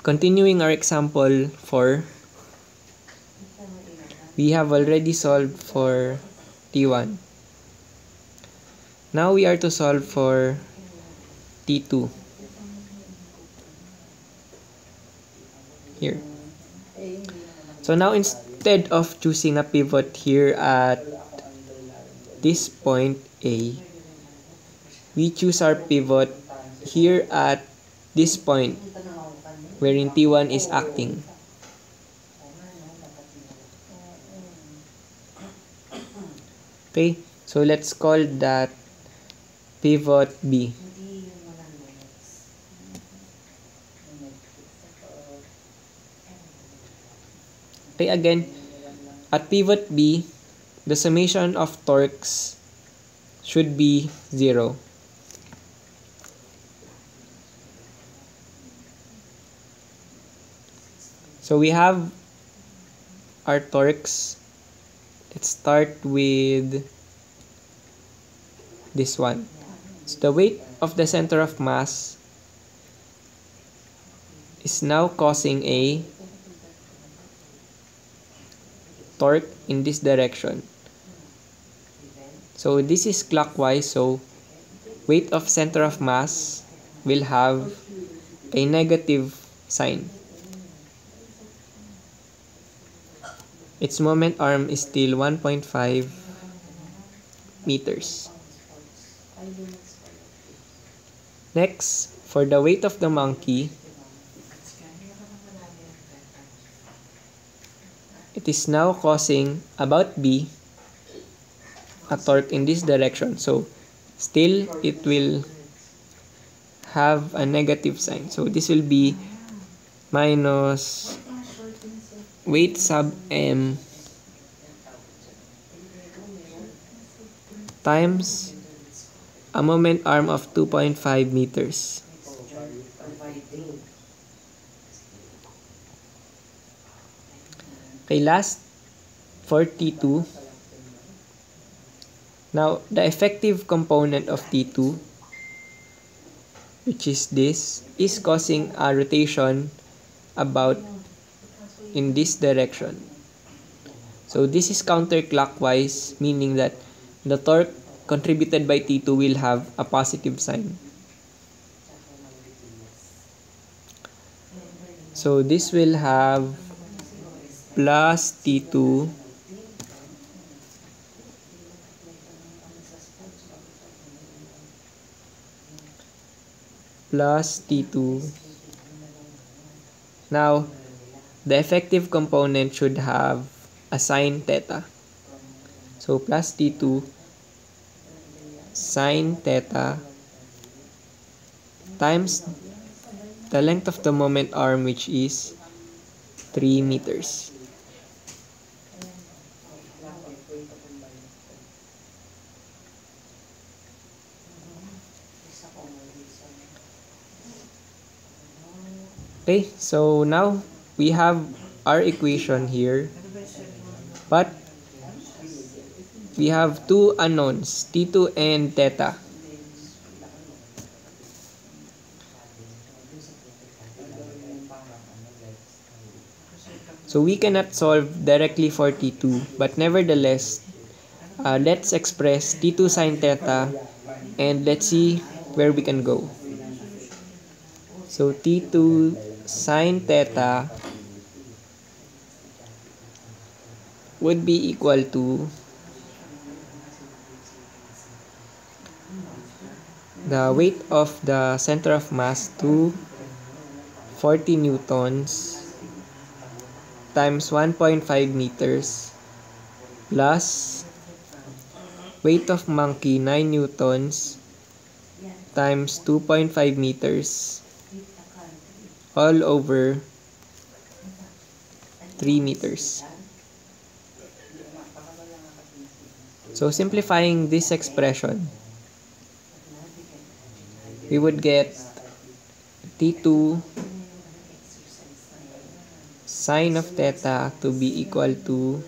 continuing our example 4, we have already solved for T1. Now we are to solve for T2. Here. So now instead of choosing a pivot here at this point A, we choose our pivot here at this point wherein T1 is acting. Okay, so let's call that pivot B. Okay, again, at pivot B, the summation of torques should be 0. So we have our torques. Let's start with this one. So the weight of the center of mass is now causing a torque in this direction. So this is clockwise, so weight of center of mass will have a negative sign. Its moment arm is still 1.5 meters. Next, for the weight of the monkey, it is now causing about B a torque in this direction. So still it will have a negative sign. So this will be minus weight sub M times a moment arm of 2.5 meters. Okay, last for T2. Now, the effective component of T2, which is this, is causing a rotation about in this direction. So this is counterclockwise, meaning that the torque contributed by T2 will have a positive sign. So this will have plus T2 plus T2. Now, the effective component should have a sine theta. So plus T2 sine theta times the length of the moment arm, which is 3 meters. Okay, so now we have our equation here, but we have two unknowns, T2 and theta. So we cannot solve directly for T2, but nevertheless, let's express T2 sine theta and let's see where we can go. So T2 sine theta would be equal to the weight of the center of mass to 40 newtons times 1.5 meters plus weight of monkey 9 newtons times 2.5 meters all over 3 meters. So simplifying this expression, we would get T2 sine of theta to be equal to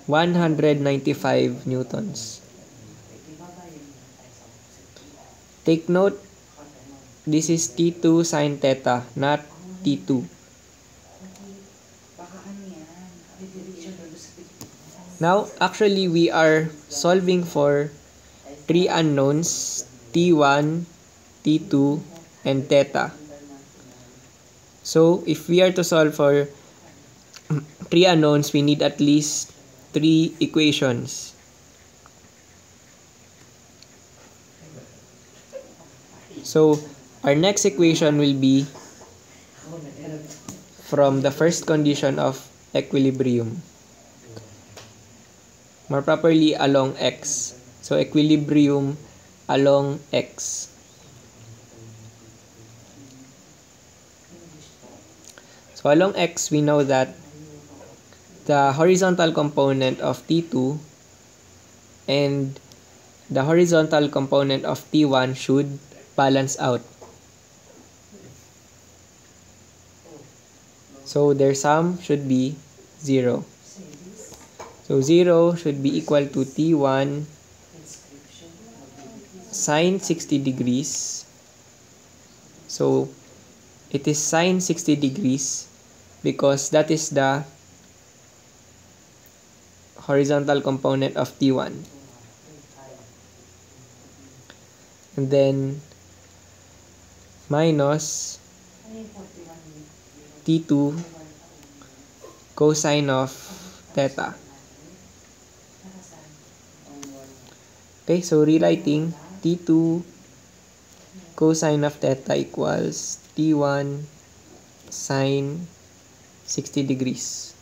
195 newtons. Take note this is T2 sine theta, not T2. Now, actually, we are solving for three unknowns, T1, T2, and theta. So, if we are to solve for three unknowns, we need at least three equations. So, our next equation will be from the first condition of equilibrium. More properly, along x. So, equilibrium along x. So, along x, we know that the horizontal component of T2 and the horizontal component of T1 should balance out. So, their sum should be 0. So, 0 should be equal to T1 sine 60 degrees. So, it is sine 60 degrees because that is the horizontal component of T1. And then minus T2 cosine of theta. Okay, so rewriting T2 cosine of theta equals T1 sine 60 degrees.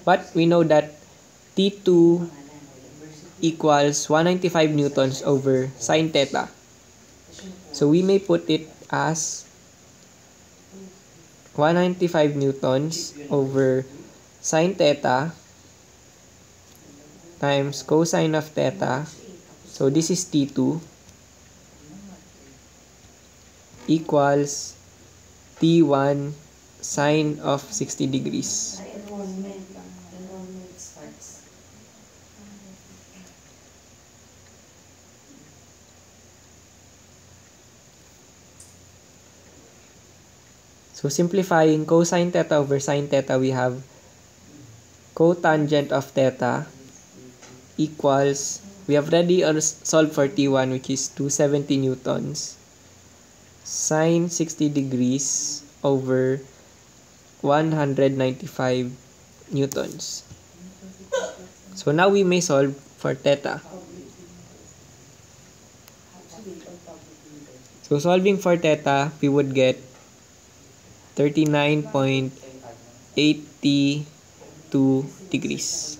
But we know that T2 equals 195 newtons over sine theta. So we may put it as 195 newtons over sine theta times cosine of theta. So this is T2 equals T1 sine of 60 degrees. So simplifying cosine theta over sine theta, we have cotangent of theta equals, we have already solved for T1, which is 270 newtons, sine 60 degrees over 195 newtons. So now we may solve for theta. So solving for theta, we would get 39.82 degrees.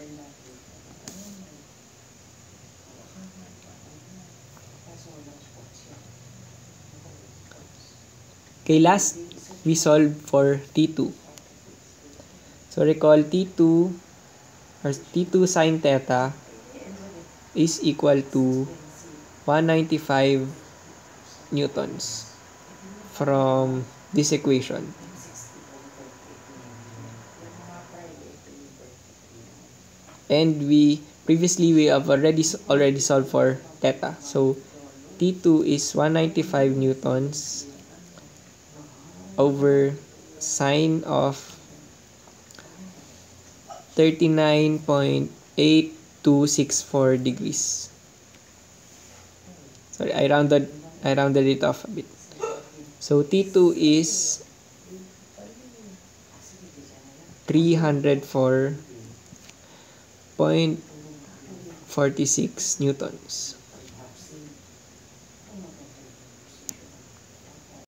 Okay, last we solve for T2. So recall T2 or T2 sine theta is equal to 195 newtons from this equation. And we have already solved for theta. So T2 is 195 newtons over sine of 39.8264 degrees. Sorry, I rounded it off a bit. So T2 is 304.46 newtons.